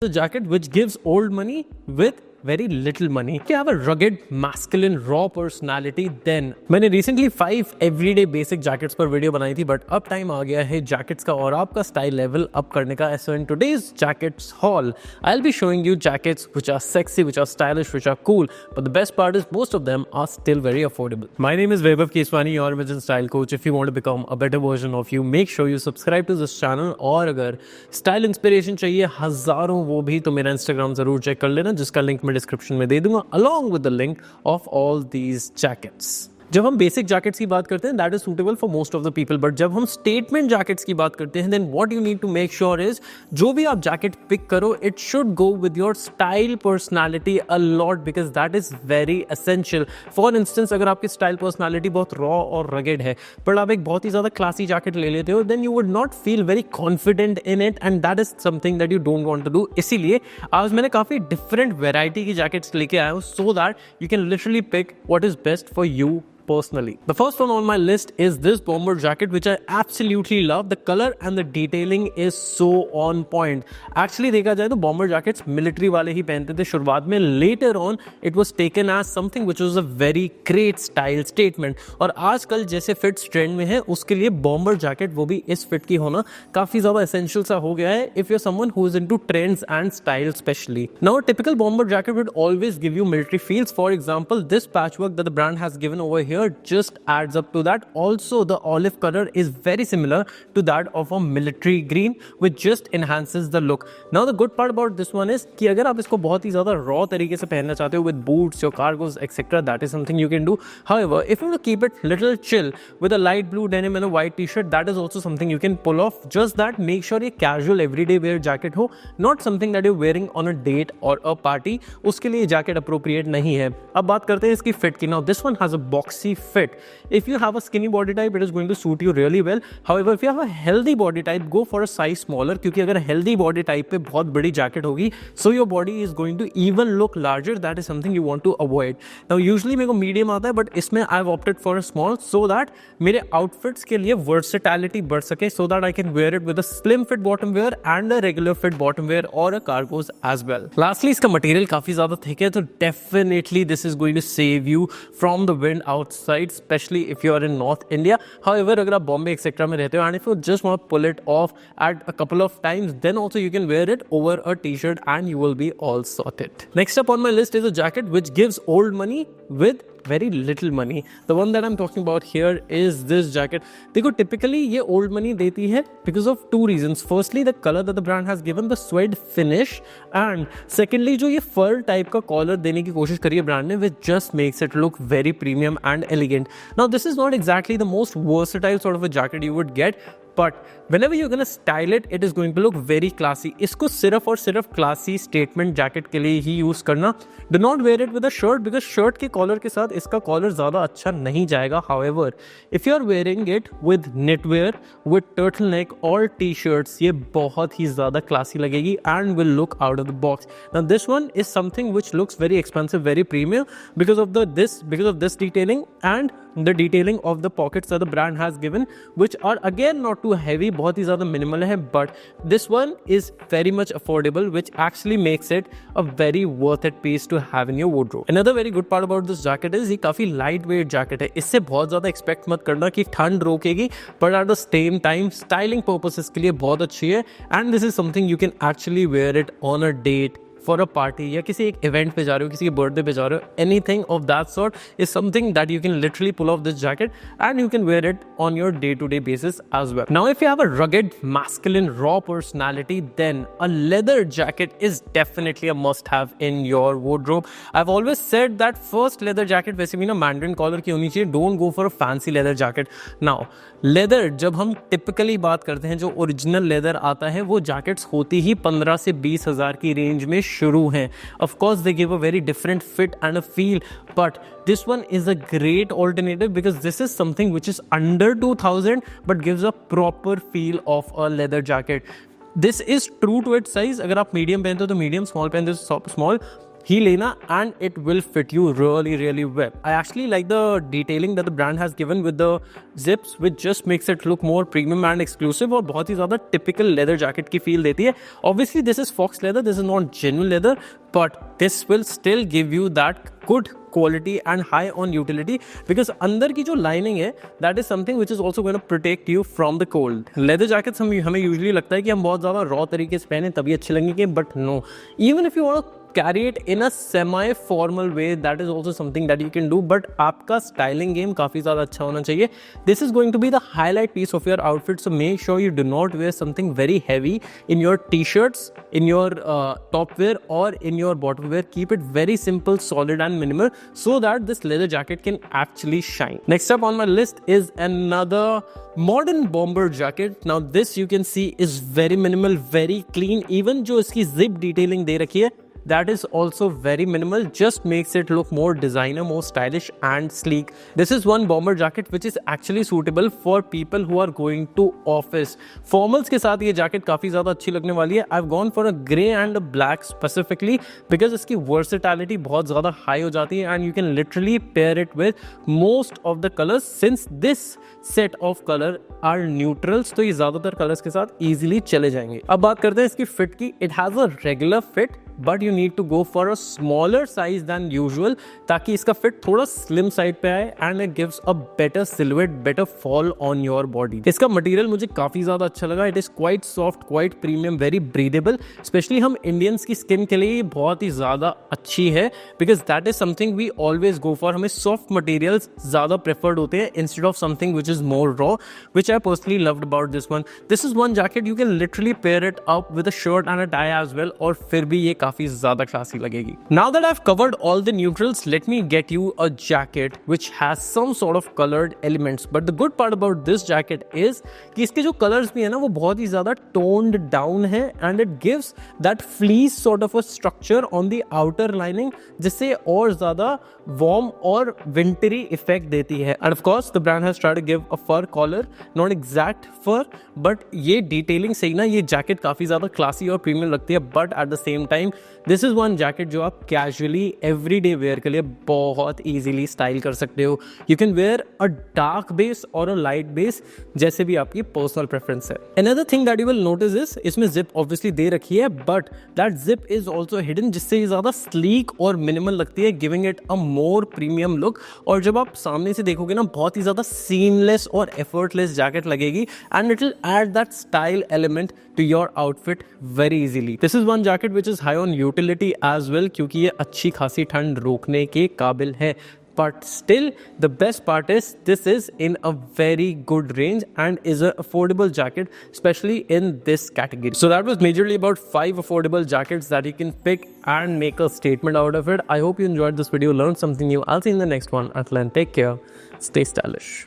The jacket which gives old money with very little money. If you have a rugged, masculine, raw personality, then मैंने recently 5 everyday basic jackets पर video बनाई थी, but अब time आ गया है jackets का और आपका स्टाइल लेवल अप करने का. So in today's jackets haul, I'll be showing you jackets which are sexy, which are stylish, which are cool, but the best part is most of them are still very affordable. My name is Vaibhav Keswani, your image and style coach. If you want to become a better version of you, make sure you subscribe to this channel. और अगर style inspiration चाहिए हजारों वो भी, तो मेरा Instagram जरूर check कर लेना, जिसका लिंक मैं डिस्क्रिप्शन में दे दूंगा along with the link of all these jackets. जब हम बेसिक जैकेट्स की बात करते हैं that is suitable for most of the people, but जब हम स्टेटमेंट जैकेट्स की बात करते हैं then what you need to make sure is जो भी आप जैकेट पिक करो it should go with your style personality a lot, because that is very essential. For instance अगर आपकी स्टाइल पर्सनालिटी बहुत रॉ और रगेड है बट आप एक बहुत ही ज़्यादा क्लासी जैकेट ले लेते हो then you would not feel very confident in it and that is something that you don't want to do. इसीलिए आज मैंने काफ़ी डिफरेंट वेराइटी की जैकेट्स लेके आया हूँ so that you can literally pick what is best for you personally. The first one on my list is this bomber jacket which I absolutely love. The color and the detailing is so on point. Actually देखा जाए तो bomber jackets military वाले ही पहनते थे शुरुआत में. Later on it was taken as something which was a very great style statement. और आजकल जैसे fits trend में है उसके लिए bomber jacket वो भी इस fit की होना काफी ज़्यादा essential सा हो गया है if you're someone who is into trends and style especially. Now a typical bomber jacket would always give you military feels. For example, this patchwork that the brand has given over here just adds up to that. Also the olive color is very similar to that of a military green which just enhances the look. Now the good part about this one is कि अगर आप इसको बहुत ही ज़्यादा raw तरीके से पहनना चाहते हो with boots, your cargos, etc. that is something you can do. However, if you want to keep it little chill with a light blue denim and a white t-shirt, that is also something you can pull off. Just that make sure ये casual everyday wear jacket हो, not something that you're wearing on a date or a party. उसके लिए jacket appropriate नहीं है. अब बात करते हैं इसकी fit की. Now this one has a boxy fit. If you have a skinny body type, it is going to suit you really well. However, if you have a healthy body type, go for a size smaller. क्योंकि अगर healthy body type पे बहुत बड़ी jacket होगी, so your body is going to even look larger. That is something you want to avoid. Now, usually मेरे को medium आता है, but इसमें I've opted for a small so that मेरे outfits के लिए versatility बढ़ सके, so that I can wear it with a slim fit bottom wear and a regular fit bottom wear or a cargos as well. Lastly, इसका material काफी ज़्यादा thick है, तो definitely this is going to save you from the wind outside, especially if you are in North India. However, अगर आप Bombay etc. में रहते हो and if you just want to pull it off at a couple of times, then also you can wear it over a t-shirt and you will be all sorted. Next up on my list is a jacket which gives old money with very little money. The one that I'm talking about here is this jacket. देखो typically ये old money देती है because of two reasons. Firstly, the color that the brand has given, the suede finish, and secondly जो ये fur type का collar देने की कोशिश करी है brand ने, which just makes it look very premium and elegant. Now this is not exactly the most versatile sort of a jacket you would get, but whenever you're gonna style it, it is going to look very classy. इसको सिर्फ और सिर्फ classy statement jacket के लिए ही use करना. Do not wear it with a shirt because shirt के collar के साथ इसका collar ज़्यादा अच्छा नहीं जाएगा. However, if you are wearing it with knitwear, with turtleneck or t-shirts, ये बहुत ही ज़्यादा classy लगेगी and will look out of the box. Now this one is something which looks very expensive, very premium because of this detailing and the detailing of the pockets that the brand has given, which are again not too heavy, बहुत ही ज़्यादा minimal है, but this one is very much affordable, which actually makes it a very worth it piece to have in your wardrobe. Another very good part about this jacket is ये काफ़ी lightweight jacket है. इससे बहुत ज़्यादा expect मत करना कि ठंड रोकेगी, but at the same time styling purposes के लिए बहुत अच्छी है and this is something you can actually wear it on a date, for a party या किसी एक event पे जा रहे हो, किसी के birthday पे जा रहे हो, anything of that sort is something that you can literally pull off this jacket and you can wear it on your day-to-day basis as well. Now if you have a rugged, masculine, raw personality, then a leather jacket is definitely a must-have in your wardrobe. I've always said that first leather jacket वैसे भी ना Mandarin collar की होनी चाहिए. Don't go for a fancy leather jacket. Now leather जब हम typically बात करते हैं जो original leather आता है वो jackets होती ही 15 से 20 हज़ार की range में शुरू हैं. Of course they give a very different fit and a feel, but this one is a great alternative because this is something which is under 2000 but gives a proper feel of a leather jacket. This is true to its size. अगर आप medium पहनते हो तो medium, small पहनते हो तो small. ही लेना and it will fit you really really well. I actually like the detailing that the brand has given with the zips, which just makes it look more premium and exclusive और बहुत ही ज़्यादा typical leather jacket की feel देती है. Obviously this is fox leather, this is not genuine leather, but this will still give you that good quality and high on utility because अंदर की जो lining है that is something which is also going to protect you from the cold. Leather jackets हमें usually लगता है कि हम बहुत ज़्यादा raw तरीके से पहने तभी अच्छे लगेंगे, but no, even if you want to carry it in a semi formal way, that is also something that you can do, but आपका styling game काफ़ी ज़्यादा अच्छा होना चाहिए. This is going to be the highlight piece of your outfit, so make sure you do not wear something very heavy in your t-shirts, in your top wear or in your bottom wear. Keep it very simple, solid and minimal so that this leather jacket can actually shine. Next up on my list is another modern bomber jacket. Now this you can see is very minimal, very clean. Even जो इसकी zip detailing दे रखी है, that is also very minimal, just makes it look more designer, more stylish and sleek. This is one bomber jacket which is actually suitable for people who are going to office. Formals के साथ ये jacket काफ़ी ज़्यादा अच्छी लगने वाली है. I've gone for a grey and a black specifically because इसकी versatility बहुत ज़्यादा high हो जाती है and you can literally pair it with most of the colors since this set of color are neutrals, तो ये ज़्यादातर colors के साथ easily चले जाएंगे. अब बात करते हैं इसकी fit की. It has a regular fit but you need to go for a smaller size than usual ताकि इसका fit थोड़ा slim side पे आए and it gives a better silhouette, better fall on your body. इसका material मुझे काफ़ी ज़्यादा अच्छा लगा. It is quite soft, quite premium, very breathable. Especially हम Indians की skin के लिए बहुत ही ज़्यादा अच्छी है because that is something we always go for. हमें soft materials ज़्यादा preferred होते हैं instead of something which is more raw, which I personally loved about this one. This is one jacket you can literally pair it up with a shirt and a tie as well और फिर भी ये काफ़ी ज़्यादा classy लगेगी. Now that I've covered all the neutrals, let me get you a jacket which has some sort of colored elements. But the good part about this jacket is कि इसके जो colors भी है ना वो बहुत ही ज़्यादा toned down है and it gives that fleece sort of a structure on the outer lining जिससे और ज़्यादा warm और wintry effect देती है. And of course the brand has tried to give a fur collar, not exact fur, but ये detailing से ही ना ये jacket काफ़ी ज़्यादा classy और premium लगती है. But at the same time this is one jacket जो आप casually everyday wear के लिए बहुत easily style कर सकते हो. You can wear a dark base or a light base जैसे भी आपकी personal preference है. Another thing that you will notice is इसमें zip obviously दे रखी है but that zip is also hidden जिससे ये ज़्यादा sleek और minimal लगती है, giving it a more premium look. और जब आप सामने से देखोगे ना बहुत ही ज़्यादा seamless और effortless jacket लगेगी and it will add that style element to your outfit very easily. This is one jacket which is high on utility as well क्योंकि ये अच्छी खासी ठंड रोकने के काबिल है. But still, the best part is this is in a very good range and is an affordable jacket, especially in this category. So that was majorly about 5 affordable jackets that you can pick and make a statement out of it. I hope you enjoyed this video, learned something new. I'll see you in the next one. Until then, take care, stay stylish.